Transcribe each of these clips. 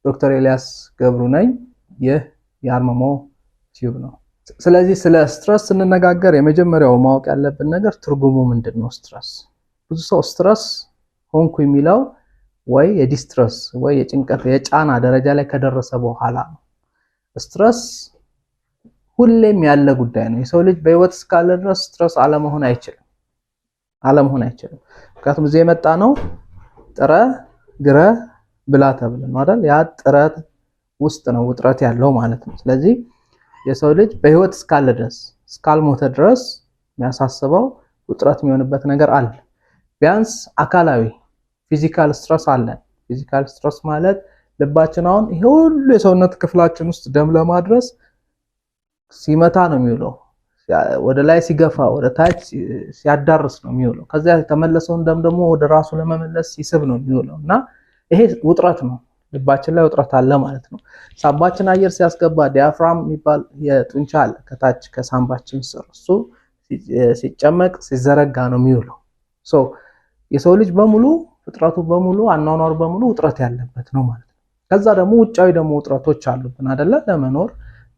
ዶክተር ኤልያስ ገብሩ ነኝ። ይህ የአርምሞ ቲዩብ ነው። ስለዚህ ስለ ስትረስ ስንነጋገር የመጀመሪያው ማወቅ ያለብን ነገር ትርጉሙ ምንድነው? ስትረስ ብዙ ሰው ስትረስ ሆንኩ የሚለው ወይ የዲስትረስ ወይ የጭንቀት የጫና ደረጃ ላይ ከደረሰ በኋላ ነው። ስትረስ ሁሌም ያለ ጉዳይ ነው። የሰው ልጅ በህይወት እስካለ ድረስ ስትረስ አለመሆን አይችልም። ምክንያቱም እዚህ የመጣ ነው ጥረ ግረ ብላ ተብለ ነው አይደል? ያ ጥረት ውስጥ ነው ውጥረት ያለው ማለት ነው። ስለዚህ የሰው ልጅ በህይወት እስካለ ድረስ እስካልሞተ ድረስ የሚያሳስበው ውጥረት የሚሆንበት ነገር አለ። ቢያንስ አካላዊ ፊዚካል ስትረስ አለ። ፊዚካል ስትረስ ማለት ልባችን አሁን ይሄ ሁሉ የሰውነት ክፍላችን ውስጥ ደም ለማድረስ ሲመታ ነው የሚውለው። ወደ ላይ ሲገፋ ወደ ታች ሲያዳርስ ነው የሚውለው። ከዛ የተመለሰውን ደም ደግሞ ወደ ራሱ ለመመለስ ሲስብ ነው የሚውለው እና ይሄ ውጥረት ነው። ልባችን ላይ ውጥረት አለ ማለት ነው። ሳምባችን አየር ሲያስገባ ዲያፍራም የሚባል የጡንቻ አለ ከታች ከሳምባችን ስር። እሱ ሲጨመቅ ሲዘረጋ ነው የሚውለው። የሰው ልጅ በሙሉ ፍጥረቱ በሙሉ አኗኗር በሙሉ ውጥረት ያለበት ነው ማለት ነው። ከዛ ደግሞ ውጫዊ ደግሞ ውጥረቶች አሉብን አይደለ? ለመኖር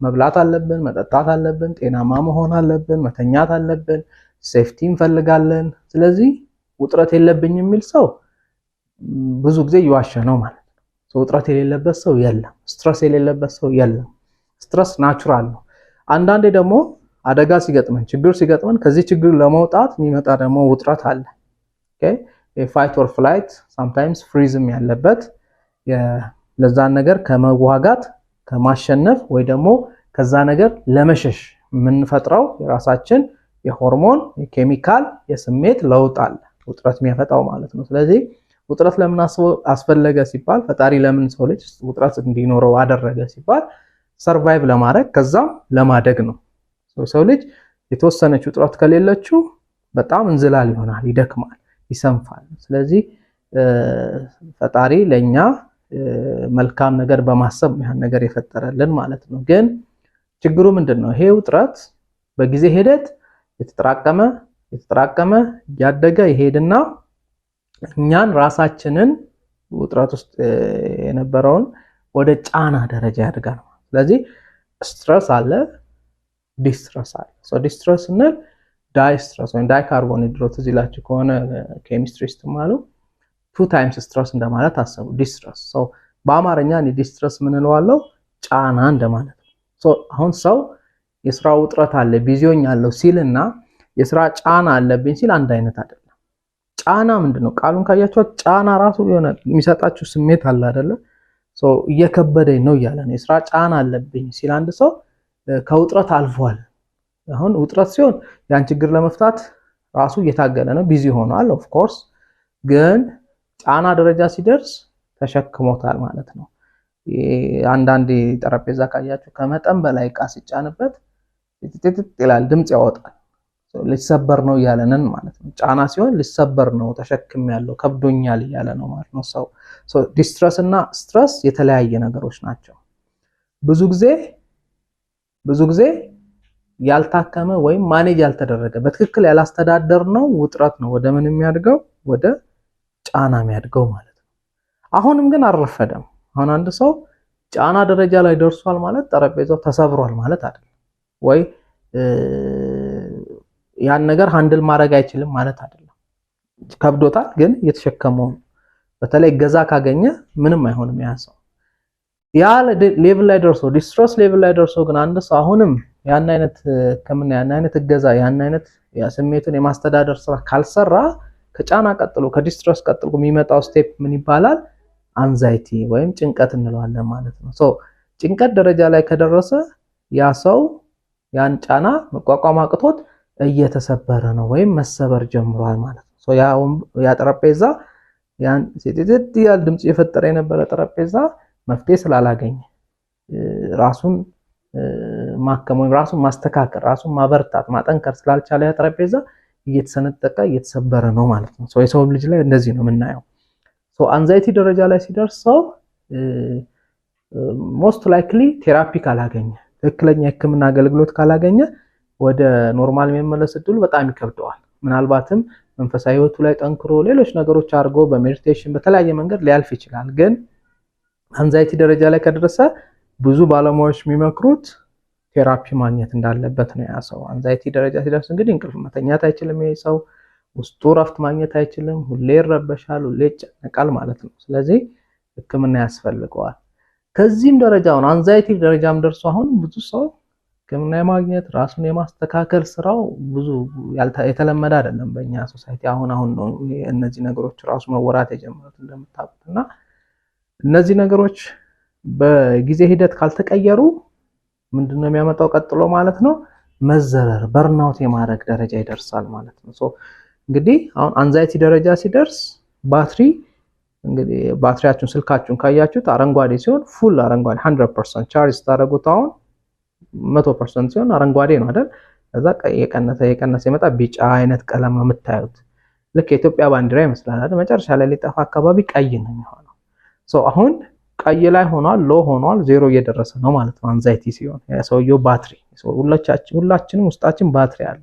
መብላት አለብን፣ መጠጣት አለብን፣ ጤናማ መሆን አለብን፣ መተኛት አለብን፣ ሴፍቲ እንፈልጋለን። ስለዚህ ውጥረት የለብኝ የሚል ሰው ብዙ ጊዜ ይዋሸ ነው ማለት ነው። ውጥረት የሌለበት ሰው የለም። ስትረስ የሌለበት ሰው የለም። ስትረስ ናቹራል ነው። አንዳንዴ ደግሞ አደጋ ሲገጥመን ችግር ሲገጥመን ከዚህ ችግር ለመውጣት የሚመጣ ደግሞ ውጥረት አለ። ፋይት ኦር ፍላይት ሳምታይምስ ፍሪዝም ያለበት ለዛን ነገር ከመዋጋት ከማሸነፍ ወይ ደግሞ ከዛ ነገር ለመሸሽ የምንፈጥረው የራሳችን የሆርሞን የኬሚካል የስሜት ለውጥ አለ ውጥረት የሚያፈጣው ማለት ነው። ስለዚህ ውጥረት ለምን አስፈለገ ሲባል ፈጣሪ ለምን ሰው ልጅ ውጥረት እንዲኖረው አደረገ ሲባል ሰርቫይቭ ለማድረግ ከዛም ለማደግ ነው። ሰው ልጅ የተወሰነች ውጥረት ከሌለችው በጣም እንዝላል ይሆናል፣ ይደክማል፣ ይሰንፋል። ስለዚህ ፈጣሪ ለኛ መልካም ነገር በማሰብ ያን ነገር የፈጠረልን ማለት ነው። ግን ችግሩ ምንድነው? ይሄ ውጥረት በጊዜ ሂደት የተጠራቀመ ያደገ ይሄድና እኛን ራሳችንን ውጥረት ውስጥ የነበረውን ወደ ጫና ደረጃ ያድጋል። ስለዚህ ስትረስ አለ፣ ዲስትረስ አለ። ዲስትረስ እንል ዳይስትረስ ወይ ዳይካርቦኒድሮት ይላችሁ ከሆነ ኬሚስትሪስት ማለት 2 ታይምስ ስትረስ እንደማለት አሰቡ። ዲስትረስ በአማርኛ ዲስትረስ ምን እንለዋለው? ጫና እንደማለት ነው። አሁን ሰው የስራ ውጥረት አለ ቢዚዮኝ አለው ሲልና የስራ ጫና አለብኝ ሲል አንድ አይነት አይደለም። ጫና ምንድነው? ቃሉን ካያችሁ ጫና ራሱ የሆነ የሚሰጣችሁ ስሜት አለ አይደለ? እየከበደኝ ነው እያለ ነው። የስራ ጫና አለብኝ ሲል አንድ ሰው ከውጥረት አልፏል። አሁን ውጥረት ሲሆን ያን ችግር ለመፍታት ራሱ እየታገለ ነው፣ ቢዚ ሆኗል ኦፍ ኮርስ። ግን ጫና ደረጃ ሲደርስ ተሸክሞታል ማለት ነው። አንዳንድ ጠረጴዛ ካያችሁ ከመጠን በላይ ዕቃ ሲጫንበት ጥጥጥ ይላል፣ ድምጽ ያወጣል። ሊሰበር ነው እያለንን ማለት ነው። ጫና ሲሆን ሊሰበር ነው፣ ተሸክም ያለው ከብዶኛል እያለ ነው ማለት ነው ሰው። ዲስትረስ እና ስትረስ የተለያየ ነገሮች ናቸው። ብዙ ጊዜ ያልታከመ ወይም ማኔጅ ያልተደረገ በትክክል ያላስተዳደር ነው ውጥረት ነው ወደ ምን የሚያድገው? ወደ ጫና የሚያድገው ማለት ነው። አሁንም ግን አልረፈደም። አሁን አንድ ሰው ጫና ደረጃ ላይ ደርሷል ማለት ጠረጴዛው ተሰብሯል ማለት አይደለም፣ ወይ ያን ነገር ሃንድል ማድረግ አይችልም ማለት አይደለም። ከብዶታል ግን እየተሸከመው፣ በተለይ ገዛ ካገኘ ምንም አይሆንም ያ ሰው። ያ ሌቭል ላይ ደርሶ ዲስትረስ ሌቭል ላይ ደርሶ ግን አንድ ሰው አሁንም ያን አይነት ከምን ያን አይነት እገዛ ያን አይነት ስሜቱን የማስተዳደር ስራ ካልሰራ ከጫና ቀጥሎ ከዲስትረስ ቀጥሎ የሚመጣው ስቴፕ ምን ይባላል? አንዛይቲ ወይም ጭንቀት እንለዋለን ማለት ነው። ጭንቀት ደረጃ ላይ ከደረሰ ያ ሰው ያን ጫና መቋቋም አቅቶት እየተሰበረ ነው ወይም መሰበር ጀምሯል ማለት ነው። ያ ጠረጴዛ ያን ሲጥጥጥ ያል ድምጽ የፈጠረ የነበረ ጠረጴዛ መፍትሄ ስላላገኘ ራሱን ማከም ወይም ራሱን ማስተካከል ራሱን ማበርታት ማጠንከር ስላልቻለ ያ ጠረጴዛ እየተሰነጠቀ እየተሰበረ ነው ማለት ነው። የሰው ልጅ ላይ እንደዚህ ነው የምናየው። አንዛይቲ ደረጃ ላይ ሲደርስ ሰው ሞስት ላይክሊ ቴራፒ ካላገኘ ትክክለኛ የሕክምና አገልግሎት ካላገኘ ወደ ኖርማል የሚመለስ እድሉ በጣም ይከብደዋል። ምናልባትም መንፈሳዊ ህይወቱ ላይ ጠንክሮ ሌሎች ነገሮች አድርጎ በሜዲቴሽን በተለያየ መንገድ ሊያልፍ ይችላል። ግን አንዛይቲ ደረጃ ላይ ከደረሰ ብዙ ባለሙያዎች የሚመክሩት ቴራፒ ማግኘት እንዳለበት ነው። ያ ሰው አንዛይቲ ደረጃ ሲደርስ እንግዲህ እንቅልፍ መተኛት አይችልም። ይሄ ሰው ውስጡ ረፍት ማግኘት አይችልም። ሁሌ ይረበሻል፣ ሁሌ ይጨነቃል ማለት ነው። ስለዚህ ሕክምና ያስፈልገዋል። ከዚህም ደረጃውን አንዛይቲ ደረጃም ደርሶ አሁን ብዙ ሰው ሕክምና የማግኘት ራሱን የማስተካከል ስራው ብዙ የተለመደ አይደለም በእኛ ሶሳይቲ። አሁን ነው እነዚህ ነገሮች ራሱ መወራት የጀመሩት እንደምታውቁት እና እነዚህ ነገሮች በጊዜ ሂደት ካልተቀየሩ ምንድነው የሚያመጣው ቀጥሎ ማለት ነው? መዘረር፣ በርናውት የማድረግ ደረጃ ይደርሳል ማለት ነው። እንግዲህ አሁን አንዛይቲ ደረጃ ሲደርስ ባትሪ እንግዲህ ባትሪያችሁን ስልካችሁን ካያችሁት አረንጓዴ ሲሆን ፉል አረንጓዴ 100% ቻርጅ ስታደርጉት አሁን 100% ሲሆን አረንጓዴ ነው አይደል? ከዛ የቀነሰ የመጣ ቢጫ አይነት ቀለም ነው የምታዩት። ልክ የኢትዮጵያ ባንዲራ ይመስላል አይደል? መጨረሻ ላይ ሊጠፋ አካባቢ ቀይ ነው የሚሆነው። አሁን ቀይ ላይ ሆኗል፣ ሎ ሆኗል፣ ዜሮ እየደረሰ ነው ማለት ነው አንዛይቲ ሲሆን። የሰውየው ባትሪ ሁላችንም ውስጣችን ባትሪ አለ።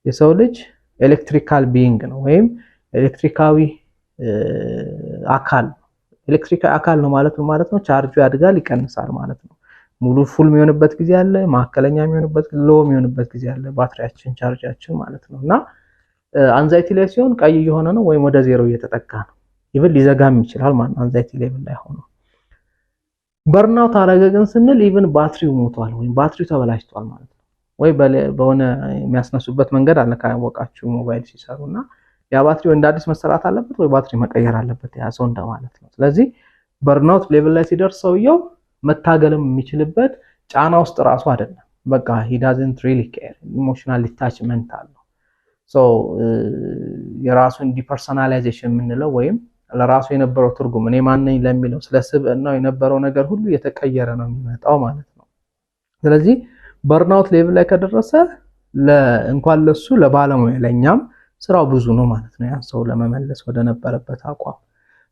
የሰው ልጅ ኤሌክትሪካል ቢይንግ ነው ወይም ኤሌክትሪካዊ አካል ነው ማለት ነው። ቻርጁ ያድጋል ይቀንሳል ማለት ነው። ሙሉ ፉል የሚሆንበት ጊዜ አለ፣ ማዕከለኛ የሚሆንበት፣ ሎ የሚሆንበት ጊዜ አለ ባትሪያችን ቻርጃችን ማለት ነው። እና አንዛይቲ ላይ ሲሆን ቀይ እየሆነ ነው ወይም ወደ ዜሮ እየተጠጋ ነው። ኢቭን ሊዘጋም ይችላል ማለት ነው አንዛይቲ ሌቭል ላይ ሆኖ። በርናውት አረገ ግን ስንል ኢቭን ባትሪው ሞቷል ወይም ባትሪው ተበላሽቷል ማለት ነው። ወይ በሆነ የሚያስነሱበት መንገድ አለ ካወቃችሁ ሞባይል ሲሰሩና ያ ባትሪው እንደ አዲስ መሰራት አለበት ወይ ባትሪ መቀየር አለበት ያ ሰው እንደማለት ነው። ስለዚህ በርናውት ሌቭል ላይ ሲደርስ ሰውየው መታገልም የሚችልበት ጫና ውስጥ ራሱ አይደለም። በቃ he doesn't really care ኢሞሽናል ዲታችመንት አለው። የራሱን ዲፐርሰናላይዜሽን የምንለው ወይም ለራሱ የነበረው ትርጉም እኔ ማን ነኝ ለሚለው ስለ ስብዕናው የነበረው ነገር ሁሉ የተቀየረ ነው የሚመጣው ማለት ነው። ስለዚህ በርናውት ሌቭል ላይ ከደረሰ እንኳን ለሱ ለባለሙያ ለኛም ስራው ብዙ ነው ማለት ነው ያን ሰው ለመመለስ ወደ ነበረበት አቋም።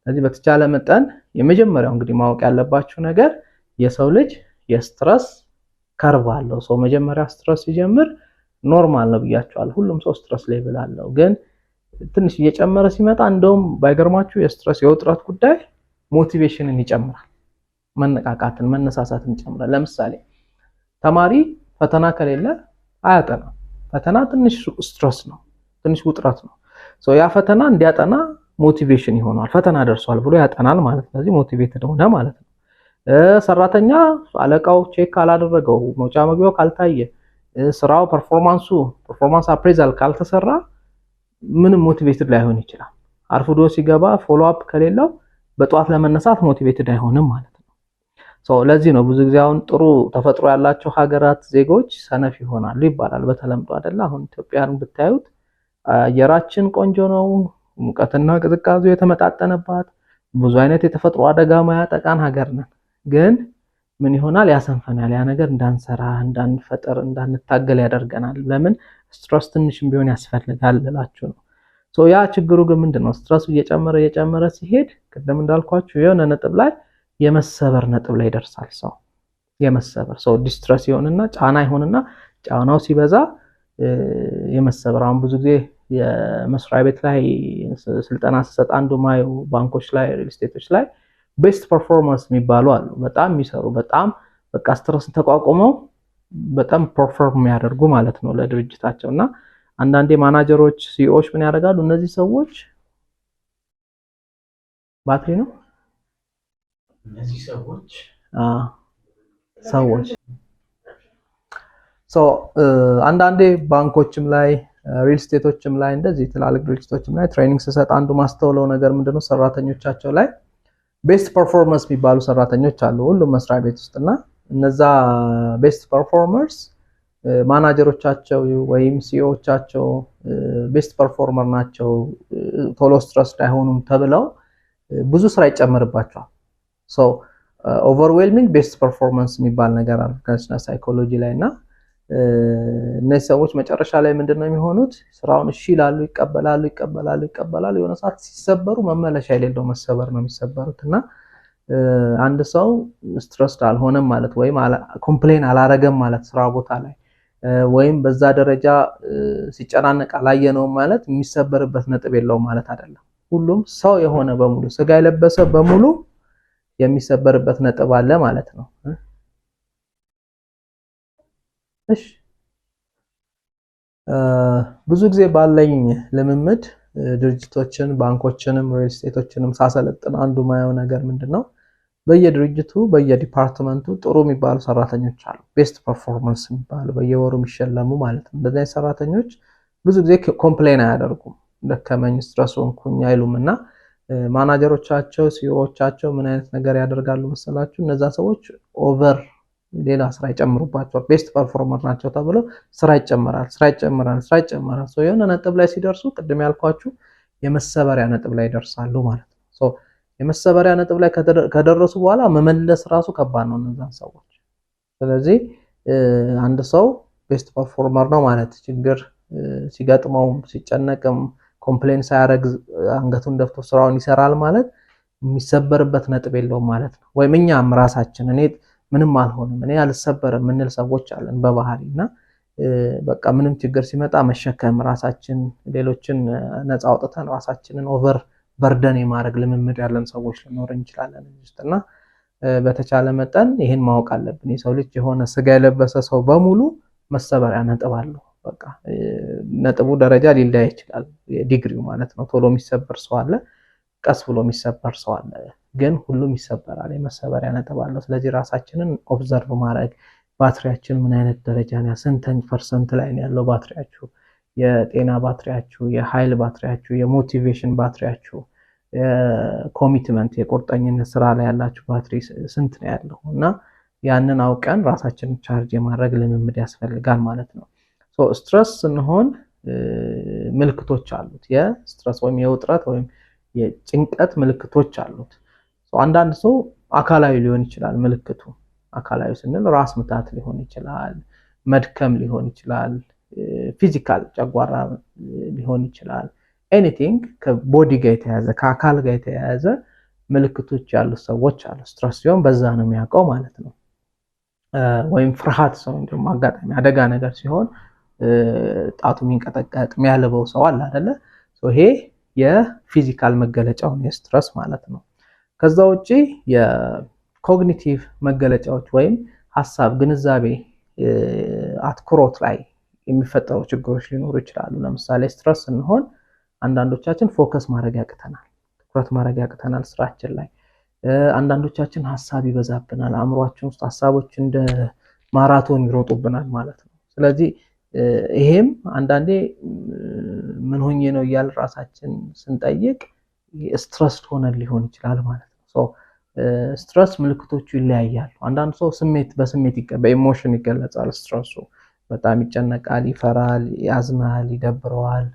ስለዚህ በተቻለ መጠን የመጀመሪያው እንግዲህ ማወቅ ያለባችሁ ነገር የሰው ልጅ የስትረስ ከርቭ አለው። ሰው መጀመሪያ ስትረስ ሲጀምር ኖርማል ነው ብያችኋል። ሁሉም ሰው ስትረስ ሌቭል አለው። ግን ትንሽ እየጨመረ ሲመጣ እንደውም ባይገርማችሁ የስትረስ የውጥረት ጉዳይ ሞቲቬሽንን ይጨምራል፣ መነቃቃትን መነሳሳትን ይጨምራል። ለምሳሌ ተማሪ ፈተና ከሌለ አያጠናም። ፈተና ትንሽ ስትረስ ነው፣ ትንሽ ውጥረት ነው። ያ ፈተና እንዲያጠና ሞቲቬሽን ይሆናል። ፈተና ደርሷል ብሎ ያጠናል ማለት ነው። ስለዚህ ሞቲቬትድ ሆነ ማለት ነው። ሰራተኛ አለቃው ቼክ ካላደረገው፣ መውጫ መግቢያው ካልታየ፣ ስራው ፐርፎርማንስ አፕሬዛል ካልተሰራ ምንም ሞቲቬትድ ላይሆን ይችላል። አርፍዶ ሲገባ ፎሎ አፕ ከሌለው በጧት ለመነሳት ሞቲቬትድ አይሆንም ማለት ነው። ለዚህ ነው ብዙ ጊዜ አሁን ጥሩ ተፈጥሮ ያላቸው ሀገራት ዜጎች ሰነፍ ይሆናሉ ይባላል በተለምዶ አይደለ? አሁን ኢትዮጵያን ብታዩት አየራችን ቆንጆ ነው፣ ሙቀትና ቅዝቃዜው የተመጣጠነባት፣ ብዙ አይነት የተፈጥሮ አደጋ ማያጠቃን ሀገር ነን። ግን ምን ይሆናል? ያሰንፈናል። ያ ነገር እንዳንሰራ፣ እንዳንፈጠር፣ እንዳንታገል ያደርገናል። ለምን? ስትረስ ትንሽም ቢሆን ያስፈልጋል እላችሁ ነው። ያ ችግሩ ግን ምንድነው? ስትረሱ እየጨመረ ሲሄድ ቅድም እንዳልኳችሁ የሆነ ነጥብ ላይ የመሰበር ነጥብ ላይ ይደርሳል። ሰው ዲስትረስ ይሆንና ጫና ይሆንና ጫናው ሲበዛ የመሰበር። አሁን ብዙ ጊዜ የመስሪያ ቤት ላይ ስልጠና ሲሰጥ አንዱ ማየው ባንኮች ላይ ሪል ስቴቶች ላይ ቤስት ፐርፎርማንስ የሚባሉ አሉ። በጣም የሚሰሩ በጣም በቃ ስትረስን ተቋቁመው በጣም ፐርፎርም የሚያደርጉ ማለት ነው ለድርጅታቸው። እና አንዳንዴ ማናጀሮች ሲኢኦዎች ምን ያደርጋሉ? እነዚህ ሰዎች ባትሪ ነው እነዚህ ሰዎች አንዳንዴ ባንኮችም ላይ ሪል ስቴቶችም ላይ እንደዚህ ትላልቅ ድርጅቶችም ላይ ትሬኒንግ ስሰጥ አንዱ ማስተውለው ነገር ምንድነው? ሰራተኞቻቸው ላይ ቤስት ፐርፎርማንስ የሚባሉ ሰራተኞች አሉ ሁሉም መስሪያ ቤት ውስጥና እነዛ ቤስት ፐርፎርመርስ ማናጀሮቻቸው ወይም ሲኢኦዎቻቸው ቤስት ፐርፎርመር ናቸው፣ ቶሎ ስትረስድ አይሆኑም ተብለው ብዙ ስራ ይጨመርባቸዋል። ኦቨርዌልሚንግ ቤስት ፐርፎርማንስ የሚባል ነገር አለ ሳይኮሎጂ ላይ እና እነዚህ ሰዎች መጨረሻ ላይ ምንድነው የሚሆኑት? ስራውን እሺ ይላሉ፣ ይቀበላሉ። የሆነ ሰዓት ሲሰበሩ መመለሻ የሌለው መሰበር ነው የሚሰበሩት። እና አንድ ሰው ስትረስድ አልሆነም ማለት ወይም ኮምፕሌን አላረገም ማለት ስራ ቦታ ላይ ወይም በዛ ደረጃ ሲጨናነቅ አላየነውም ማለት የሚሰበርበት ነጥብ የለውም ማለት አይደለም። ሁሉም ሰው የሆነ በሙሉ ስጋ የለበሰ በሙሉ የሚሰበርበት ነጥብ አለ ማለት ነው። እሺ ብዙ ጊዜ ባለኝ ልምምድ ድርጅቶችን፣ ባንኮችንም፣ ሪል ስቴቶችንም ሳሰለጥን አንዱ ማየው ነገር ምንድነው በየድርጅቱ በየዲፓርትመንቱ ጥሩ የሚባሉ ሰራተኞች አሉ። ቤስት ፐርፎርማንስ የሚባሉ በየወሩ የሚሸለሙ ማለት ነው። እንደዚህ አይነት ሰራተኞች ብዙ ጊዜ ኮምፕሌን አያደርጉም። ደከመኝ፣ ስትረስ ሆንኩኝ አይሉም እና ማናጀሮቻቸው፣ ሲኢኦዎቻቸው ምን አይነት ነገር ያደርጋሉ መሰላችሁ? እነዛ ሰዎች ኦቨር ሌላ ስራ ይጨምሩባቸዋል። ቤስት ፐርፎርመር ናቸው ተብለው ስራ ይጨመራል፣ ስራ ይጨመራል፣ ስራ ይጨመራል። የሆነ ነጥብ ላይ ሲደርሱ ቅድም ያልኳችሁ የመሰበሪያ ነጥብ ላይ ይደርሳሉ ማለት ነው። የመሰበሪያ ነጥብ ላይ ከደረሱ በኋላ መመለስ ራሱ ከባድ ነው እነዛን ሰዎች። ስለዚህ አንድ ሰው ቤስት ፐርፎርመር ነው ማለት ችግር ሲገጥመውም ሲጨነቅም ኮምፕሌን ሳያደርግ አንገቱን ደፍቶ ስራውን ይሰራል ማለት የሚሰበርበት ነጥብ የለውም ማለት ነው። ወይም እኛም ራሳችን እኔ ምንም አልሆንም እኔ አልሰበርም የምንል ሰዎች አለን በባህሪና በቃ ምንም ችግር ሲመጣ መሸከም ራሳችን ሌሎችን ነፃ አውጥተን ራሳችንን ኦቨር በርደን የማድረግ ልምምድ ያለን ሰዎች ልኖር እንችላለን ውስጥና በተቻለ መጠን ይሄን ማወቅ አለብን። የሰው ልጅ የሆነ ስጋ የለበሰ ሰው በሙሉ መሰበሪያ ነጥብ አለው። በቃ ነጥቡ ደረጃ ሊለያይ ይችላል፣ ዲግሪው ማለት ነው። ቶሎ የሚሰበር ሰው አለ፣ ቀስ ብሎ የሚሰበር ሰው አለ፣ ግን ሁሉም ይሰበራል፣ የመሰበሪያ ነጥብ አለው። ስለዚህ ራሳችንን ኦብዘርቭ ማድረግ ባትሪያችን ምን አይነት ደረጃ ነው፣ ስንተኛ ፐርሰንት ላይ ነው ያለው ባትሪያችሁ፣ የጤና ባትሪያችሁ፣ የኃይል ባትሪያችሁ፣ የሞቲቬሽን ባትሪያችሁ፣ የኮሚትመንት የቁርጠኝነት ስራ ላይ ያላችሁ ባትሪ ስንት ነው ያለው እና ያንን አውቀን ራሳችንን ቻርጅ የማድረግ ልምምድ ያስፈልጋል ማለት ነው። ስትረስ ስንሆን ምልክቶች አሉት። የስትረስ ወይም የውጥረት ወይም የጭንቀት ምልክቶች አሉት። አንዳንድ ሰው አካላዊ ሊሆን ይችላል ምልክቱ። አካላዊ ስንል ራስ ምታት ሊሆን ይችላል፣ መድከም ሊሆን ይችላል፣ ፊዚካል ጨጓራ ሊሆን ይችላል። ኤኒቲንግ ከቦዲ ጋር የተያያዘ ከአካል ጋር የተያያዘ ምልክቶች ያሉት ሰዎች አሉ። ስትረስ ሲሆን በዛ ነው የሚያውቀው ማለት ነው። ወይም ፍርሃት ሰው ደግሞ አጋጣሚ አደጋ ነገር ሲሆን ጣቱ የሚንቀጠቀጥ የሚያልበው ሰው አለ አይደለ? ይሄ የፊዚካል መገለጫው የስትረስ ማለት ነው። ከዛ ውጪ የኮግኒቲቭ መገለጫዎች ወይም ሀሳብ፣ ግንዛቤ፣ አትኩሮት ላይ የሚፈጠሩ ችግሮች ሊኖሩ ይችላሉ። ለምሳሌ ስትረስ ስንሆን አንዳንዶቻችን ፎከስ ማድረግ ያቅተናል፣ ትኩረት ማድረግ ያቅተናል ስራችን ላይ። አንዳንዶቻችን ሀሳብ ይበዛብናል፣ አእምሯችን ውስጥ ሀሳቦች እንደ ማራቶን ይሮጡብናል ማለት ነው። ስለዚህ ይሄም አንዳንዴ ምን ሆኜ ነው እያል ራሳችን ስንጠይቅ ስትረስ ሆነን ሊሆን ይችላል ማለት ነው። ስትረስ ምልክቶቹ ይለያያሉ። አንዳንድ ሰው በስሜት በኢሞሽን ይገለጻል። ስትረሱ በጣም ይጨነቃል፣ ይፈራል፣ ያዝናል፣ ይደብረዋል፣